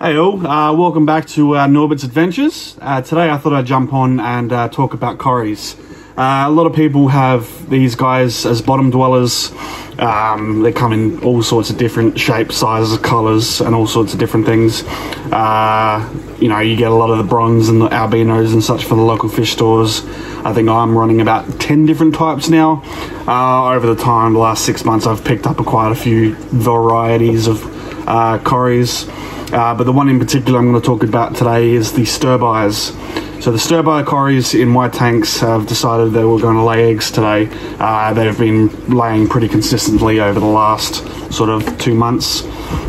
Hey all, welcome back to Norbits Adventures. Today I thought I'd jump on and talk about Corys. A lot of people have these guys as bottom dwellers. They come in all sorts of different shapes, sizes, colours and all sorts of different things. You know, you get a lot of the bronze and the albinos and such for the local fish stores. I think I'm running about 10 different types now. Over the time, the last 6 months, I've picked up quite a few varieties of Corys. But the one in particular I'm going to talk about today is the stir-buyers. So the stir-buyer Corys in my tanks have decided they were going to lay eggs today. They've been laying pretty consistently over the last sort of 2 months.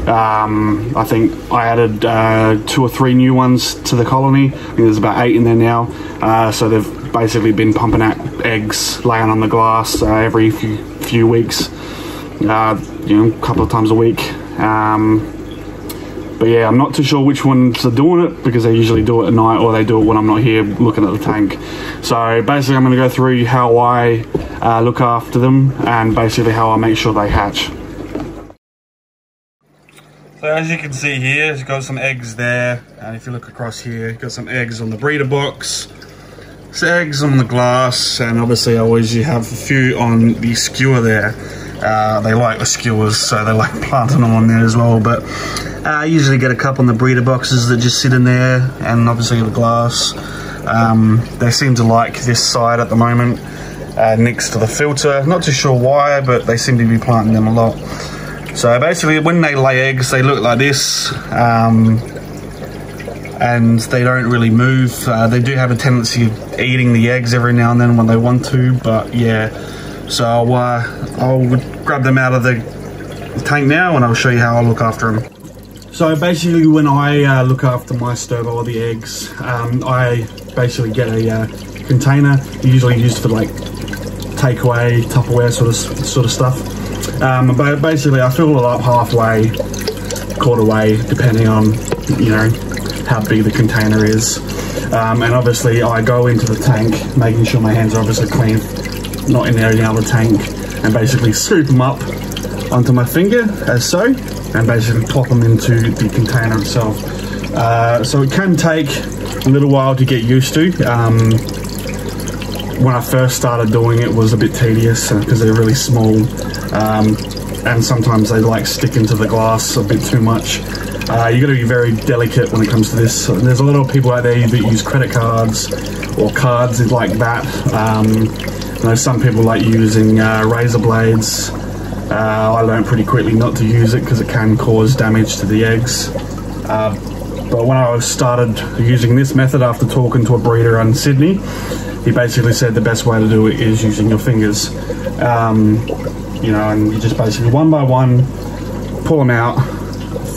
I think I added 2 or 3 new ones to the colony. I think there's about 8 in there now. So they've basically been pumping out eggs, laying on the glass every few weeks. You know, a couple of times a week. But yeah, I'm not too sure which ones are doing it because they usually do it at night or they do it when I'm not here looking at the tank. So basically I'm going to go through how I look after them and basically how I make sure they hatch. So as you can see here, it's got some eggs there, and if you look across here, it's got some eggs on the breeder box, some eggs on the glass, and obviously I always have a few on the skewer there. They like the skewers, so they like planting them on there as well, but I usually get a couple in the breeder boxes that just sit in there, and obviously the glass. They seem to like this side at the moment, next to the filter. Not too sure why, but they seem to be planting them a lot. So basically when they lay eggs, they look like this, and they don't really move. They do have a tendency of eating the eggs every now and then when they want to, but yeah. So I'll grab them out of the tank now and I'll show you how I look after them. So basically when I look after my stir-buyer or the eggs, I basically get a container, usually used for like takeaway, Tupperware sort of stuff. But basically I fill it up halfway, quarter way, depending on, you know, how big the container is. And obviously I go into the tank, making sure my hands are obviously clean, not in any other tank, and basically scoop them up onto my finger as so, and basically plop them into the container itself. So it can take a little while to get used to. When I first started doing it was a bit tedious because they're really small, and sometimes they like stick into the glass a bit too much. You got to be very delicate when it comes to this. There's a lot of people out there that use credit cards or cards like that. I know some people like using razor blades. I learned pretty quickly not to use it because it can cause damage to the eggs. But when I started using this method after talking to a breeder in Sydney, he basically said the best way to do it is using your fingers. You know, and you just basically one by one pull them out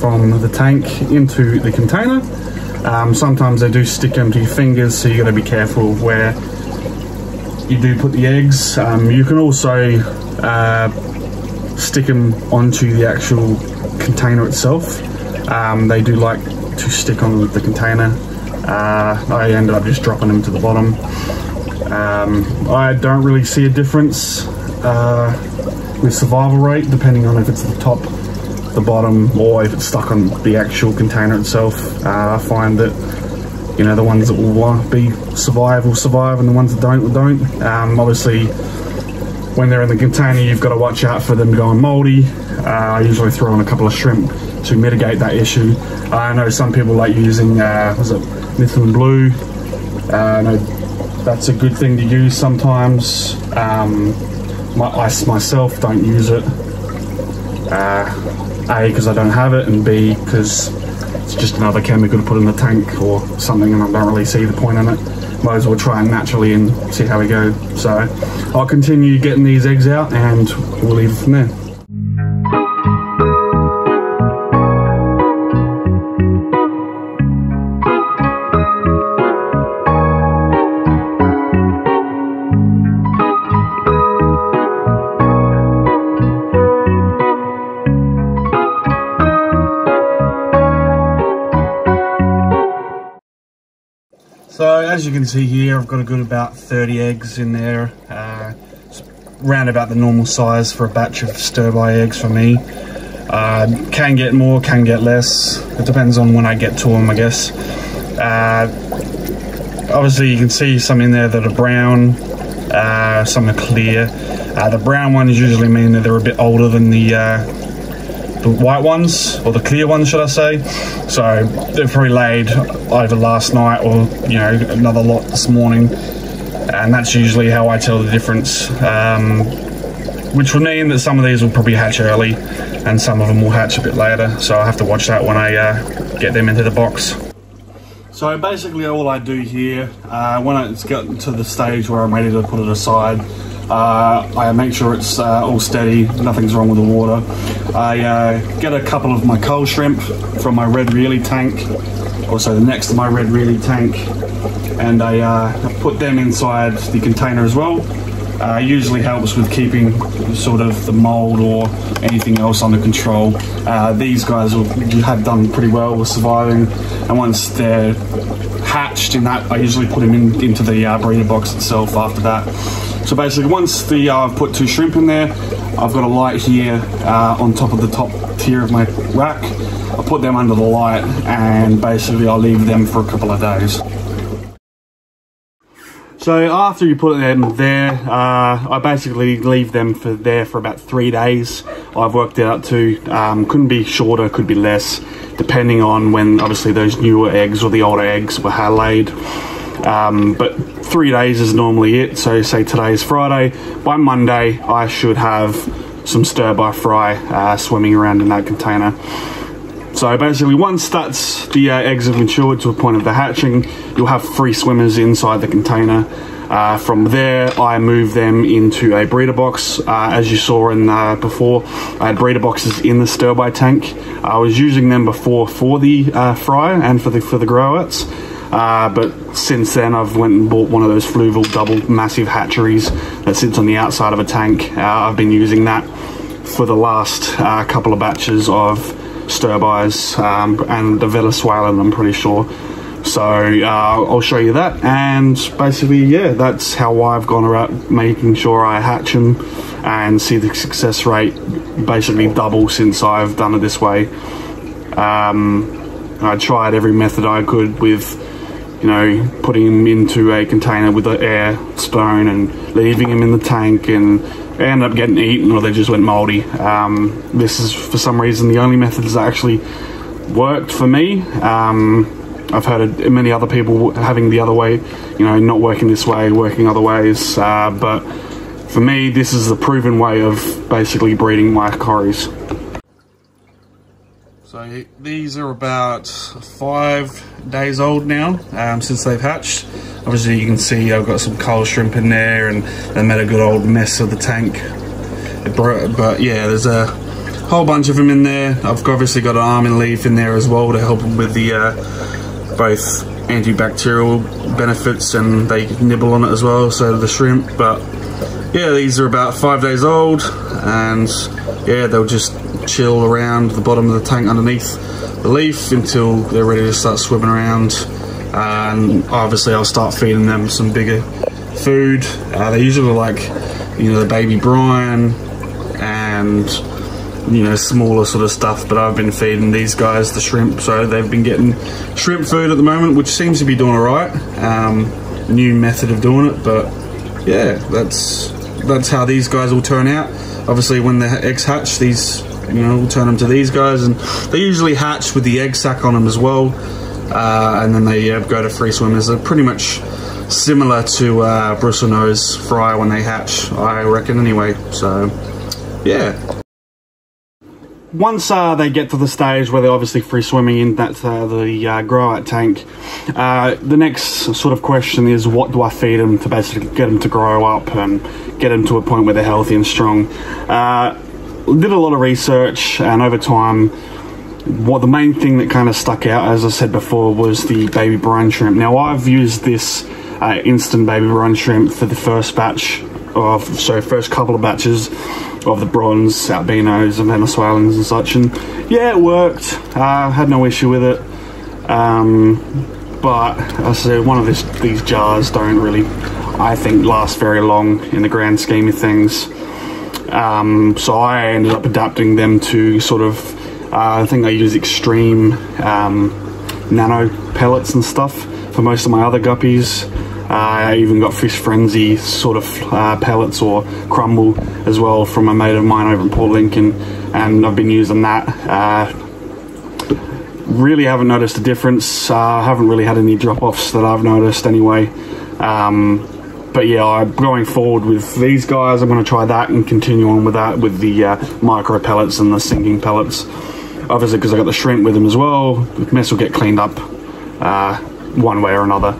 from the tank into the container. Sometimes they do stick into your fingers, so you got to be careful of where you do put the eggs. You can also stick them onto the actual container itself. They do like to stick on the container. I ended up just dropping them to the bottom. I don't really see a difference with survival rate, depending on if it's the top, the bottom, or if it's stuck on the actual container itself. I find that, you know, the ones that will survive will survive, and the ones that don't will don't. Obviously, when they're in the container, you've got to watch out for them going mouldy. I usually throw in a couple of shrimp to mitigate that issue. I know some people like using, was it Methylene Blue? I know that's a good thing to use sometimes. I myself don't use it. A, because I don't have it, and B, because it's just another chemical to put in the tank or something, and I don't really see the point in it. Might as well try it naturally and see how we go. So I'll continue getting these eggs out and we'll leave it from there. So as you can see here, I've got a good about 30 eggs in there. It's round about the normal size for a batch of stir-buyer eggs for me. Can get more, can get less. It depends on when I get to them, I guess. Obviously you can see some in there that are brown, some are clear. The brown ones usually mean that they're a bit older than the white ones, or the clear ones should I say. So they're probably laid either last night or, you know, another lot this morning, and that's usually how I tell the difference, which would mean that some of these will probably hatch early and some of them will hatch a bit later, so I'll have to watch that when I get them into the box. So basically all I do here, when it's gotten to the stage where I'm ready to put it aside, I make sure it's all steady, nothing's wrong with the water. I get a couple of my coal shrimp from my red reely tank, also next to my red reely tank, and I put them inside the container as well. Usually helps with keeping sort of the mold or anything else under control. These guys have done pretty well with surviving, and once they're hatched in that, I usually put them into the breeder box itself after that. So basically once I've put 2 shrimp in there, I've got a light here on top of the top tier of my rack. I put them under the light and basically I'll leave them for a couple of days. So after you put them there, I basically leave them there for about 3 days. I've worked it out to, couldn't be shorter, could be less, depending on when obviously those newer eggs or the older eggs were laid. But 3 days is normally it. So say today's Friday, by Monday I should have some stir-by fry swimming around in that container. So basically once the eggs have matured to a point of the hatching, you'll have free swimmers inside the container. From there I move them into a breeder box. As you saw in before, I had breeder boxes in the stir-by tank. I was using them before for the fry and for the grow-outs. But since then I've went and bought one of those fluval double massive hatcheries that sits on the outside of a tank. I've been using that for the last couple of batches of stir-bys and the Venezuelan, I'm pretty sure. So I'll show you that, and basically yeah, that's how I've gone about making sure I hatch them and see the success rate basically double since I've done it this way. I tried every method I could with, you know, putting them into a container with the air stone and leaving them in the tank, and they end up getting eaten or they just went moldy. This is for some reason the only methods that actually worked for me. I've heard of many other people having the other way, you know, not working this way, working other ways, but for me this is the proven way of basically breeding my Corys. So these are about 5 days old now, since they've hatched. Obviously you can see I've got some coal shrimp in there, and they made a good old mess of the tank. But yeah, there's a whole bunch of them in there. I've obviously got an almond leaf in there as well to help them with the both antibacterial benefits, and they nibble on it as well, so the shrimp. But yeah, these are about 5 days old, and yeah, they'll just chill around the bottom of the tank underneath the leaf until they're ready to start swimming around. And obviously I'll start feeding them some bigger food. They usually like, you know, the baby brine and, you know, smaller sort of stuff, but I've been feeding these guys the shrimp, so they've been getting shrimp food at the moment, which seems to be doing alright. New method of doing it, but yeah, that's how these guys will turn out. Obviously when the eggs hatch, these, you know, we'll turn them to these guys, and they usually hatch with the egg sac on them as well, and then they go to free swimmers. They're pretty much similar to bristlenose fry when they hatch, I reckon anyway. So yeah, once they get to the stage where they're obviously free swimming in that the grow out tank, the next sort of question is, what do I feed them to basically get them to grow up and get them to a point where they're healthy and strong? Did a lot of research, and over time, what the main thing that kind of stuck out, as I said before, was the baby brine shrimp. Now I've used this instant baby brine shrimp for the first batch of, first couple of batches of the bronze, albinos and Venezuelans and such, and yeah, it worked. Had no issue with it, but as I said, one of these jars don't really, I think, last very long in the grand scheme of things. So I ended up adapting them to sort of, I think I use extreme nano pellets and stuff for most of my other guppies. I even got Fish Frenzy sort of pellets or crumble as well from a mate of mine over in Port Lincoln, and I've been using that. Really haven't noticed a difference. I haven't really had any drop-offs that I've noticed anyway. But yeah, going forward with these guys, I'm going to try that and continue on with that with the micro pellets and the sinking pellets. Obviously, because I got the shrimp with them as well, the mess will get cleaned up one way or another.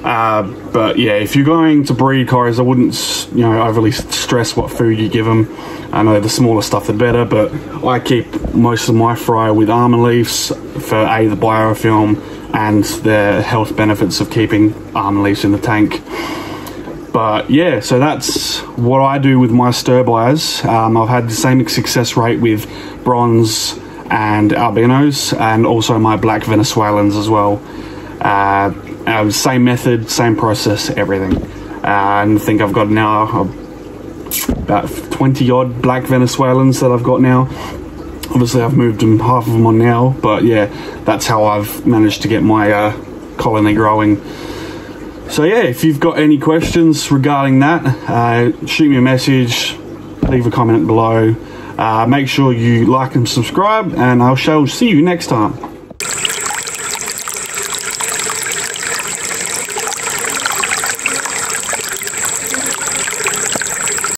But yeah, if you're going to breed Corys, I wouldn't, you know, overly stress what food you give them. I know the smaller stuff the better, but I keep most of my fry with almond leaves for the biofilm and the health benefits of keeping almond leaves in the tank. But yeah, so that's what I do with my stir buyers. I've had the same success rate with bronze and albinos, and also my black Venezuelans as well. Same method, same process, everything. And I think I've got now about 20 odd black Venezuelans that I've got now. Obviously I've moved them, half of them on now, but yeah, that's how I've managed to get my colony growing. So yeah, if you've got any questions regarding that, shoot me a message, leave a comment below. Make sure you like and subscribe, and I shall see you next time.